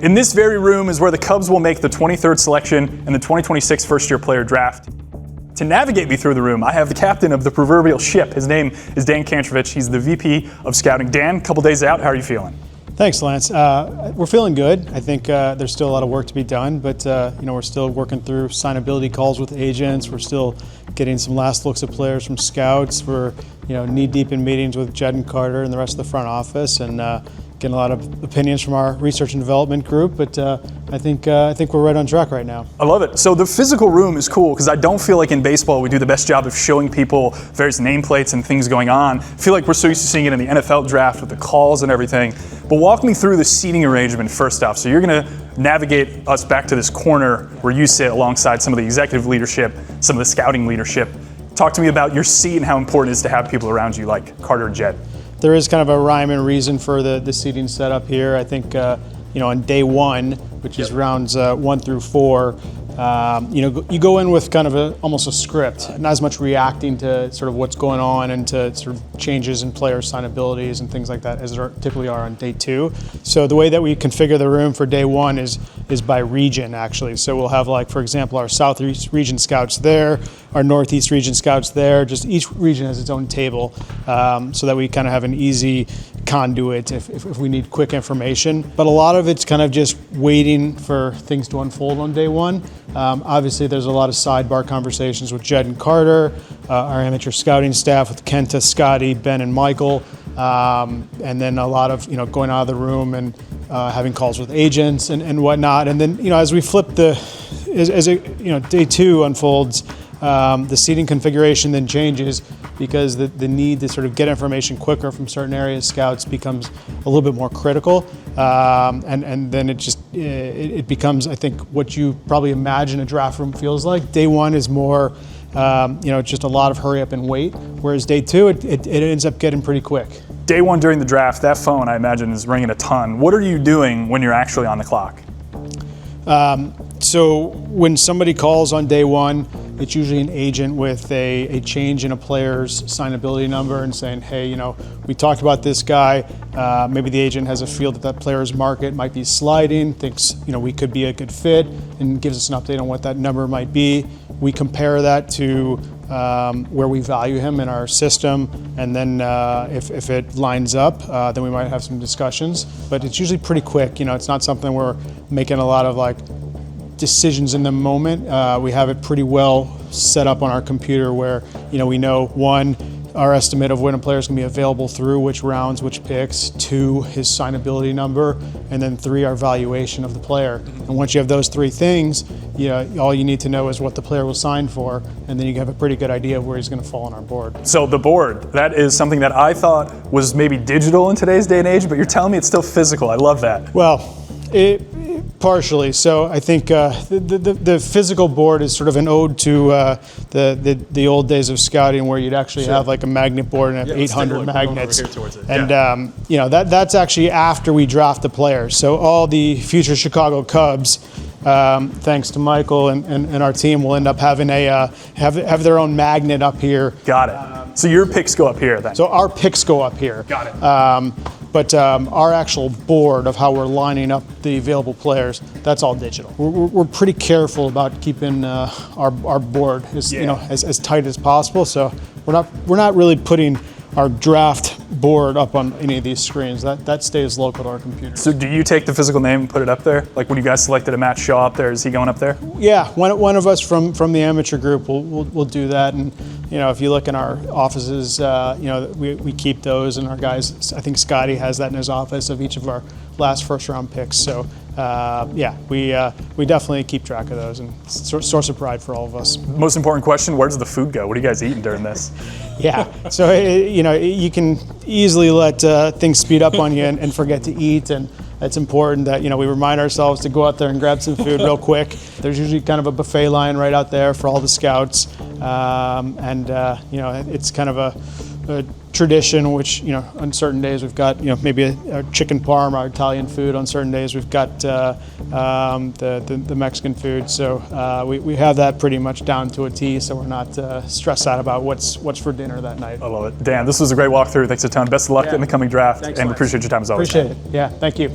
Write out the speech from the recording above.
In this very room is where the Cubs will make the 23rd selection in the 2026 first-year player draft. To navigate me through the room, I have the captain of the proverbial ship. His name is Dan Kantrovitz. He's the VP of Scouting. Dan, a couple days out, how are you feeling? Thanks, Lance. We're feeling good. I think there's still a lot of work to be done, but we're still working through signability calls with agents. We're still getting some last looks at players from scouts. We're knee-deep in meetings with Jed and Carter and the rest of the front office, and getting a lot of opinions from our research and development group. But I think we're right on track right now. I love it. So the physical room is cool because I don't feel like in baseball we do the best job of showing people various nameplates and things going on. I feel like we're so used to seeing it in the NFL draft with the calls and everything. But walk me through the seating arrangement first off. So you're going to navigate us back to this corner where you sit alongside some of the executive leadership, some of the scouting leadership. Talk to me about your seat and how important it is to have people around you like Carter and Jed. There is kind of a rhyme and reason for the seating setup here. I think on day one, which is rounds 1 through 4, you go in with kind of almost a script, not as much reacting to sort of what's going on and to sort of changes in player signabilities and things like that as there typically are on day 2. So the way that we configure the room for day 1 is by region, actually. So we'll have, like, for example, our Southeast region scouts there, our Northeast region scouts there. Just each region has its own table, so that we kind of have an easy conduit if we need quick information. But a lot of it's kind of just waiting for things to unfold on day 1. Obviously, there's a lot of sidebar conversations with Jed and Carter, our amateur scouting staff with Kenta, Scotty, Ben, and Michael, and then a lot of going out of the room and having calls with agents and whatnot. And then as we flip day 2 unfolds, the seating configuration then changes because the need to sort of get information quicker from certain areas scouts becomes a little bit more critical, and then it becomes, I think, what you probably imagine a draft room feels like. Day 1 is more just a lot of hurry up and wait, whereas day 2 it ends up getting pretty quick. Day 1 during the draft, that phone I imagine is ringing a ton. What are you doing when you're actually on the clock? So when somebody calls on day 1, it's usually an agent with a change in a player's signability number and saying, hey, we talked about this guy. Maybe the agent has a feel that player's market might be sliding, thinks we could be a good fit, and gives us an update on what that number might be. We compare that to where we value him in our system, and then if it lines up, then we might have some discussions. But it's usually pretty quick. It's not something we're making a lot of decisions in the moment. We have it pretty well set up on our computer where we know, 1, our estimate of when a player is going to be available through which rounds, which picks, 2, his signability number, and then 3, our valuation of the player. And once you have those 3 things, all you need to know is what the player will sign for, and then you have a pretty good idea of where he's going to fall on our board. So the board, that is something that I thought was maybe digital in today's day and age, but you're telling me it's still physical. I love that. Well, partially. So I think the physical board is sort of an ode to the old days of scouting, where you'd actually have like a magnet board and have 800 magnets. And that's actually after we draft the players. So all the future Chicago Cubs, thanks to Michael and our team, will end up having have their own magnet up here. Got it. So your picks go up here then. So our picks go up here. Got it. But our actual board of how we're lining up the available players, that's all digital. We're pretty careful about keeping our board as tight as possible. So we're not really putting our draft board up on any of these screens. That stays local to our computer. So do you take the physical name and put it up there? Like when you guys selected a Matt Shaw up there, is he going up there? Yeah, one of us from the amateur group will do that. And if you look in our offices, we keep those, and our guys, I think Scotty has that in his office of each of our last first round picks. So we definitely keep track of those, and it's a source of pride for all of us. Most important question: where does the food go? What are you guys eating during this? Yeah, so you can easily let things speed up on you and forget to eat, and it's important that we remind ourselves to go out there and grab some food real quick. There's usually kind of a buffet line right out there for all the scouts, and it's kind of a tradition, which on certain days we've got maybe a chicken parm, our Italian food. On certain days we've got the Mexican food. So we have that pretty much down to a T. So we're not stressed out about what's for dinner that night. I love it, Dan. This was a great walkthrough. Thanks a ton. Best of luck in the coming draft, and we appreciate your time as always. Appreciate it. Yeah, thank you.